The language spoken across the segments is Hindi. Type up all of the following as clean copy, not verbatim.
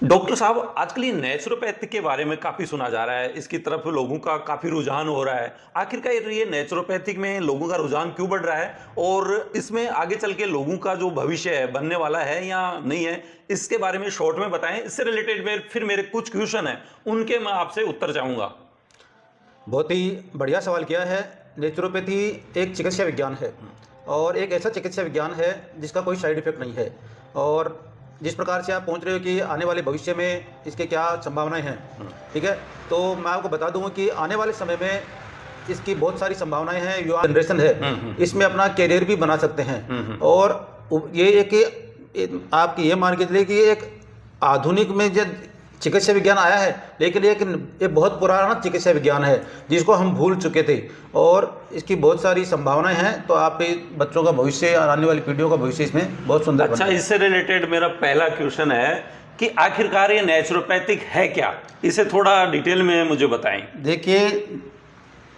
डॉक्टर साहब, आजकल ये नेचुरोपैथी के बारे में काफ़ी सुना जा रहा है, इसकी तरफ लोगों का काफ़ी रुझान हो रहा है। आखिरकार ये नेचुरोपैथिक में लोगों का रुझान क्यों बढ़ रहा है और इसमें आगे चल के लोगों का जो भविष्य है बनने वाला है या नहीं है, इसके बारे में शॉर्ट में बताएं। इससे रिलेटेड फिर मेरे कुछ क्वेश्चन हैं, उनके मैं आपसे उत्तर चाहूँगा। बहुत ही बढ़िया सवाल किया है। नेचुरोपैथी एक चिकित्सा विज्ञान है और एक ऐसा चिकित्सा विज्ञान है जिसका कोई साइड इफेक्ट नहीं है। और जिस प्रकार से आप पहुंच रहे हो कि आने वाले भविष्य में इसके क्या संभावनाएं हैं, ठीक है, तो मैं आपको बता दूं कि आने वाले समय में इसकी बहुत सारी संभावनाएं हैं। युवा जनरेशन है, इसमें अपना कैरियर भी बना सकते हैं। और ये आपकी ये मान के चलिए कि एक आधुनिक में जो चिकित्सा विज्ञान आया है, लेकिन एक बहुत पुराना चिकित्सा विज्ञान है जिसको हम भूल चुके थे और इसकी बहुत सारी संभावनाएं हैं। तो आपके बच्चों का भविष्य, आने वाली पीढ़ियों का भविष्य इसमें बहुत सुंदर अच्छा, इससे रिलेटेड मेरा पहला क्वेश्चन है कि आखिरकार ये नेचुरोपैथिक है क्या, इसे थोड़ा डिटेल में मुझे बताएं। देखिए,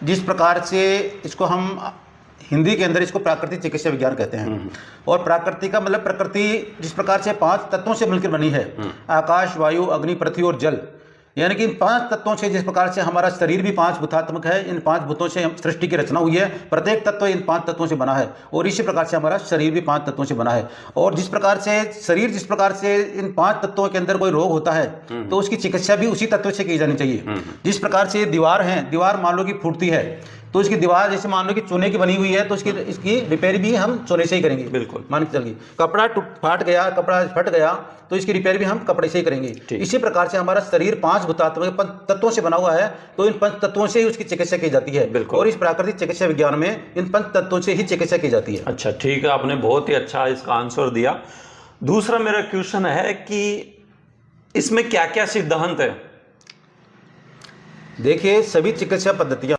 जिस प्रकार से इसको हम हिंदी के अंदर इसको प्राकृतिक चिकित्सा विज्ञान कहते हैं। और प्राकृतिक का मतलब प्रकृति जिस प्रकार से 5 तत्वों से मिलकर बनी है, आकाश, वायु, अग्नि, पृथ्वी और जल, यानी कि इन 5 तत्वों से, जिस प्रकार से हमारा शरीर भी 5 भूतात्मक है, इन 5 भूतों से सृष्टि की रचना हुई है। प्रत्येक तत्व इन 5 तत्वों से बना है और इसी प्रकार से हमारा शरीर भी 5 तत्वों से बना है। और जिस प्रकार से शरीर, जिस प्रकार से इन 5 तत्वों के अंदर कोई रोग होता है तो उसकी चिकित्सा भी उसी तत्व से की जानी चाहिए। जिस प्रकार से दीवार है, दीवार मान लो कि फूटती है तो इसकी दीवार जैसे मान लो कि चूने की बनी हुई है तो इसकी रिपेयर भी हम चूने से ही करेंगे। बिल्कुल, मान के चलिए कपड़ा कपड़ा फट गया तो इसकी रिपेयर भी हम कपड़े से ही करेंगे। इसी प्रकार से हमारा शरीर 5 भूतात्मक तत्वों से बना हुआ है तो इन 5 तत्वों से ही उसकी चिकित्सा की जाती है। और इस प्राकृतिक चिकित्सा विज्ञान में इन 5 तत्वों से ही चिकित्सा की जाती है। अच्छा, ठीक है, आपने बहुत ही अच्छा इसका आंसर दिया। दूसरा मेरा क्वेश्चन है कि इसमें क्या क्या सिद्धांत है। देखिए, सभी चिकित्सा पद्धतियां,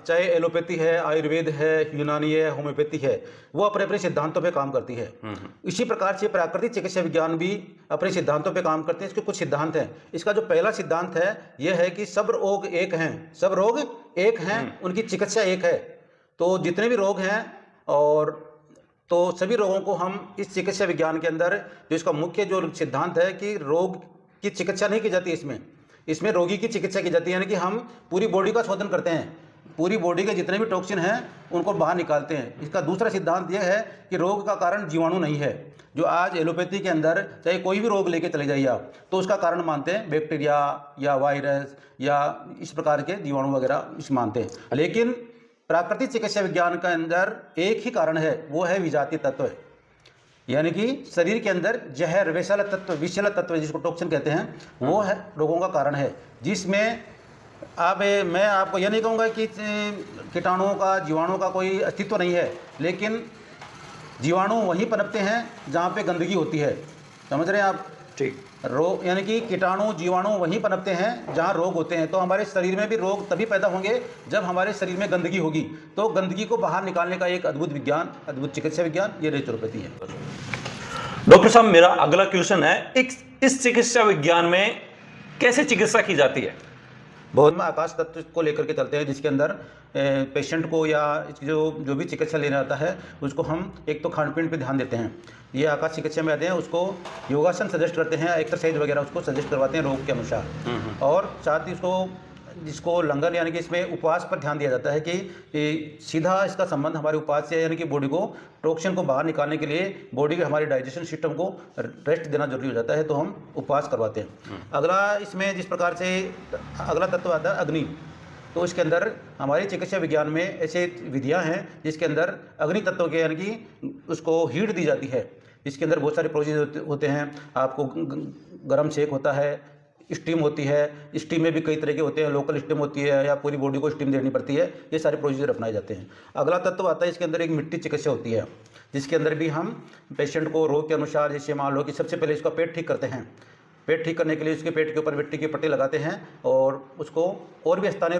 चाहे एलोपैथी है, आयुर्वेद है, यूनानी है, होम्योपैथी है, वो अपने अपने सिद्धांतों पे काम करती है। इसी प्रकार से प्राकृतिक चिकित्सा विज्ञान भी अपने सिद्धांतों पे काम करते हैं। इसके कुछ सिद्धांत हैं। इसका जो पहला सिद्धांत है यह है कि सब रोग एक हैं, सब रोग एक हैं, उनकी चिकित्सा एक है। तो जितने भी रोग हैं और तो सभी रोगों को हम इस चिकित्सा विज्ञान के अंदर, जो इसका मुख्य जो सिद्धांत है कि रोग की चिकित्सा नहीं की जाती, इसमें रोगी की चिकित्सा की जाती है। यानी कि हम पूरी बॉडी का शोधन करते हैं, पूरी बॉडी के जितने भी टॉक्सिन हैं उनको बाहर निकालते हैं। इसका दूसरा सिद्धांत यह है कि रोग का कारण जीवाणु नहीं है। जो आज एलोपैथी के अंदर चाहे कोई भी रोग लेके चले जाइए आप, तो उसका कारण मानते हैं बैक्टीरिया या वायरस या इस प्रकार के जीवाणु वगैरह इस मानते हैं। लेकिन प्राकृतिक चिकित्सा विज्ञान के अंदर एक ही कारण है, वो है विजातीय तत्व। यानी कि शरीर के अंदर जहर, विषैला तत्व जिसको टॉक्सिन कहते हैं, वो है रोगों का कारण है। जिसमें मैं आपको यह नहीं कहूँगा कि कीटाणुओं का, जीवाणुओं का कोई अस्तित्व नहीं है, लेकिन जीवाणु वहीं पनपते हैं जहाँ पे गंदगी होती है। समझ रहे हैं आप? ठीक। रोग यानी कि कीटाणु, जीवाणु वहीं पनपते हैं जहाँ रोग होते हैं। तो हमारे शरीर में भी रोग तभी पैदा होंगे जब हमारे शरीर में गंदगी होगी। तो गंदगी को बाहर निकालने का एक अद्भुत विज्ञान, अद्भुत चिकित्सा विज्ञान, ये नेचुरोपैथी है। डॉक्टर साहब, मेरा अगला क्वेश्चन है, इस चिकित्सा विज्ञान में कैसे चिकित्सा की जाती है। बहुत में आकाश तत्व को लेकर के चलते हैं, जिसके अंदर पेशेंट को या जो भी चिकित्सा लेने आता है उसको हम एक तो खान पीन पे ध्यान देते हैं। ये आकाश चिकित्सा में आते हैं, उसको योगासन सजेस्ट करते हैं, एक्सरसाइज वगैरह उसको सजेस्ट करवाते हैं रोग के अनुसार। और साथ ही जिसको लंगर यानी कि इसमें उपवास पर ध्यान दिया जाता है कि सीधा इसका संबंध हमारे उपवास से, यानी कि बॉडी को टॉक्सिन को बाहर निकालने के लिए बॉडी के हमारे डाइजेशन सिस्टम को रेस्ट देना जरूरी हो जाता है, तो हम उपवास करवाते हैं। अगला इसमें जिस प्रकार से अगला तत्व आता है अग्नि, तो इसके अंदर हमारे चिकित्सा विज्ञान में ऐसे विधियां हैं जिसके अंदर अग्नि तत्व के, यानी कि उसको हीट दी जाती है। इसके अंदर बहुत सारे प्रोसीजर होते हैं। आपको गर्म सेक होता है, स्टीम होती है, स्टीम में भी कई तरह के होते हैं, लोकल स्टीम होती है या पूरी बॉडी को स्टीम देनी पड़ती है। ये सारे प्रोसीजर अपनाए जाते हैं। अगला तत्व आता है, इसके अंदर एक मिट्टी चिकित्सा होती है, जिसके अंदर भी हम पेशेंट को रोग के अनुसार, जैसे मान लो कि सबसे पहले इसका पेट ठीक करते हैं। पेट ठीक करने के लिए उसके पेट के ऊपर मिट्टी की पट्टी लगाते हैं और उसको और भी स्थानीय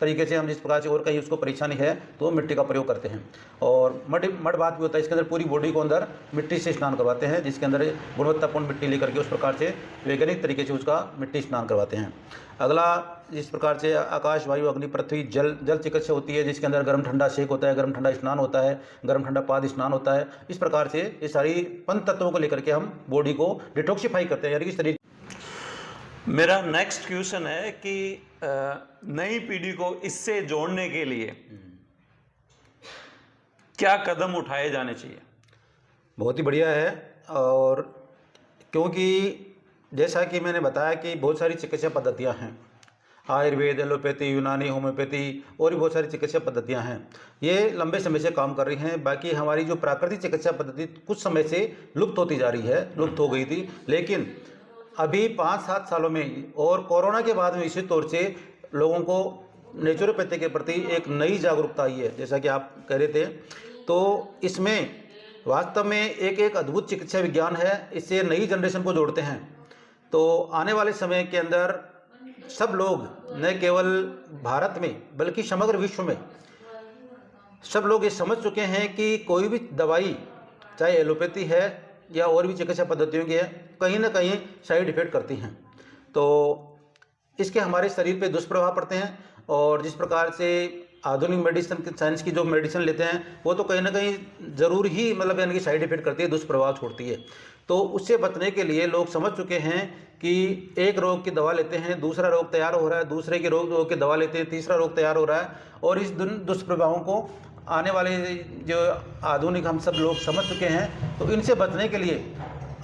तरीके से हम जिस प्रकार से और कहीं उसको परेशानी है तो मिट्टी का प्रयोग करते हैं। और मड बात भी होता है, इसके अंदर पूरी बॉडी को अंदर मिट्टी से स्नान करवाते हैं, जिसके अंदर गुणवत्तापूर्ण मिट्टी लेकर के उस प्रकार से वैज्ञानिक तरीके से उसका मिट्टी स्नान करवाते हैं। अगला जिस प्रकार से आकाश, वायु, अग्नि, पृथ्वी, जल चिकित्सा होती है, जिसके अंदर गर्म ठंडा सेक होता है, गर्म ठंडा स्नान होता है, गर्म ठंडा पाद स्नान होता है। इस प्रकार से ये सारी पंच तत्वों को लेकर के हम बॉडी को डिटॉक्सिफाई करते हैं, यानी कि शरीर। मेरा नेक्स्ट क्वेश्चन है कि नई पीढ़ी को इससे जोड़ने के लिए क्या कदम उठाए जाने चाहिए? बहुत ही बढ़िया है। और क्योंकि जैसा कि मैंने बताया कि बहुत सारी चिकित्सा पद्धतियां हैं, आयुर्वेद, एलोपैथी, यूनानी, होम्योपैथी और भी बहुत सारी चिकित्सा पद्धतियां हैं, ये लंबे समय से काम कर रही हैं। बाकी हमारी जो प्राकृतिक चिकित्सा पद्धति कुछ समय से लुप्त होती जा रही है, लुप्त हो गई थी, लेकिन अभी 5-7 सालों में और कोरोना के बाद में निश्चित तौर से लोगों को नेचुरोपैथी के प्रति एक नई जागरूकता आई है, जैसा कि आप कह रहे थे। तो इसमें वास्तव में एक अद्भुत चिकित्सा विज्ञान है, इससे नई जनरेशन को जोड़ते हैं। तो आने वाले समय के अंदर सब लोग, न केवल भारत में बल्कि समग्र विश्व में सब लोग ये समझ चुके हैं कि कोई भी दवाई, चाहे एलोपैथी है या और भी चिकित्सा पद्धतियों की है, कहीं ना कहीं साइड इफेक्ट करती हैं। तो इसके हमारे शरीर पे दुष्प्रभाव पड़ते हैं। और जिस प्रकार से आधुनिक मेडिसिन, साइंस की जो मेडिसिन लेते हैं, वो तो कहीं ना कहीं ज़रूर ही मतलब यानी कि साइड इफेक्ट करती है, दुष्प्रभाव छोड़ती है। तो उससे बचने के लिए लोग समझ चुके हैं कि एक रोग की दवा लेते हैं, दूसरा रोग तैयार हो रहा है, दूसरे के रोग की दवा लेते हैं, तीसरा रोग तैयार हो रहा है। और इस दुष्प्रभावों को आने वाले जो आधुनिक हम सब लोग समझ चुके हैं, तो इनसे बचने के लिए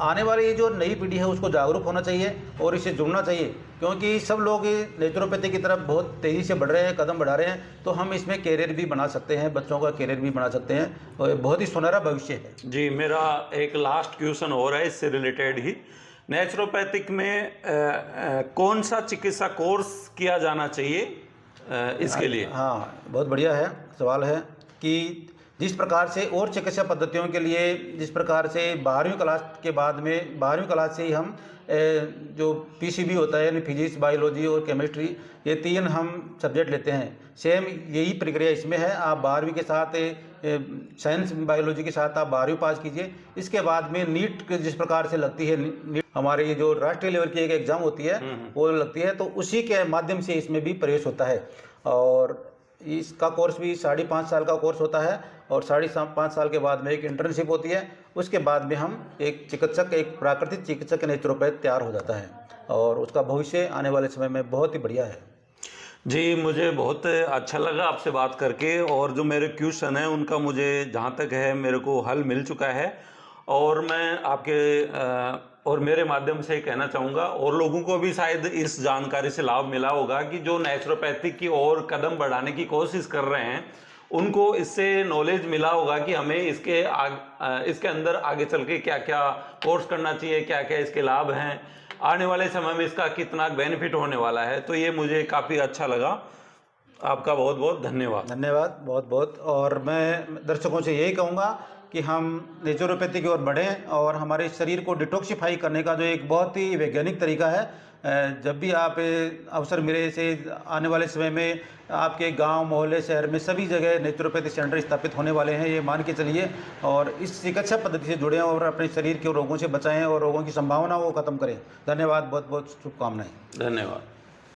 आने वाली ये जो नई पीढ़ी है उसको जागरूक होना चाहिए और इससे जुड़ना चाहिए, क्योंकि सब लोग नेचुरोपैथी की तरफ बहुत तेज़ी से बढ़ रहे हैं, कदम बढ़ा रहे हैं। तो हम इसमें कैरियर भी बना सकते हैं, बच्चों का कैरियर भी बना सकते हैं, और बहुत ही सुनहरा भविष्य है। जी, मेरा एक लास्ट क्वेश्चन हो रहा है इससे रिलेटेड ही। नेचुरोपैथिक में कौन सा चिकित्सा कोर्स किया जाना चाहिए इसके लिए? हाँ, बहुत बढ़िया है सवाल है कि जिस प्रकार से और चिकित्सा पद्धतियों के लिए जिस प्रकार से 12वीं क्लास के बाद में 12वीं क्लास से ही हम जो पीसीबी होता है, यानी फिजिक्स, बायोलॉजी और केमिस्ट्री, ये 3 हम सब्जेक्ट लेते हैं। सेम यही प्रक्रिया इसमें है। आप 12वीं के साथ साइंस बायोलॉजी के साथ आप 12वीं पास कीजिए। इसके बाद में नीट जिस प्रकार से लगती है, नीट हमारे जो राष्ट्रीय लेवल की एक एग्ज़ाम होती है वो लगती है, तो उसी के माध्यम से इसमें भी प्रवेश होता है। और इसका कोर्स भी 5.5 साल का कोर्स होता है, और 5.5 साल के बाद में एक इंटर्नशिप होती है। उसके बाद में हम एक चिकित्सक, एक प्राकृतिक चिकित्सक, नेचुरोपैथ तैयार हो जाता है, और उसका भविष्य आने वाले समय में बहुत ही बढ़िया है। जी, मुझे बहुत अच्छा लगा आपसे बात करके, और जो मेरे क्वेश्चन है उनका मुझे जहाँ तक है मेरे को हल मिल चुका है। और मैं आपके और मेरे माध्यम से कहना चाहूँगा, और लोगों को भी शायद इस जानकारी से लाभ मिला होगा कि जो नेचुरोपैथिक की ओर कदम बढ़ाने की कोशिश कर रहे हैं, उनको इससे नॉलेज मिला होगा कि हमें इसके अंदर आगे चल के क्या क्या कोर्स करना चाहिए, क्या क्या इसके लाभ हैं, आने वाले समय में इसका कितना बेनिफिट होने वाला है। तो ये मुझे काफ़ी अच्छा लगा। आपका बहुत बहुत धन्यवाद। धन्यवाद बहुत बहुत। और मैं दर्शकों से यही कहूँगा कि हम नेचुरोपैथी की ओर बढ़ें, और हमारे शरीर को डिटॉक्सिफाई करने का जो एक बहुत ही वैज्ञानिक तरीका है, जब भी आप अवसर मिले से आने वाले समय में आपके गांव, मोहल्ले, शहर में सभी जगह नेचुरोपैथी सेंटर स्थापित होने वाले हैं, ये मान के चलिए। और इस चिकित्सा पद्धति से जुड़ें और अपने शरीर के रोगों से बचाएं और रोगों की संभावना को खत्म करें। धन्यवाद, बहुत बहुत शुभकामनाएं। धन्यवाद।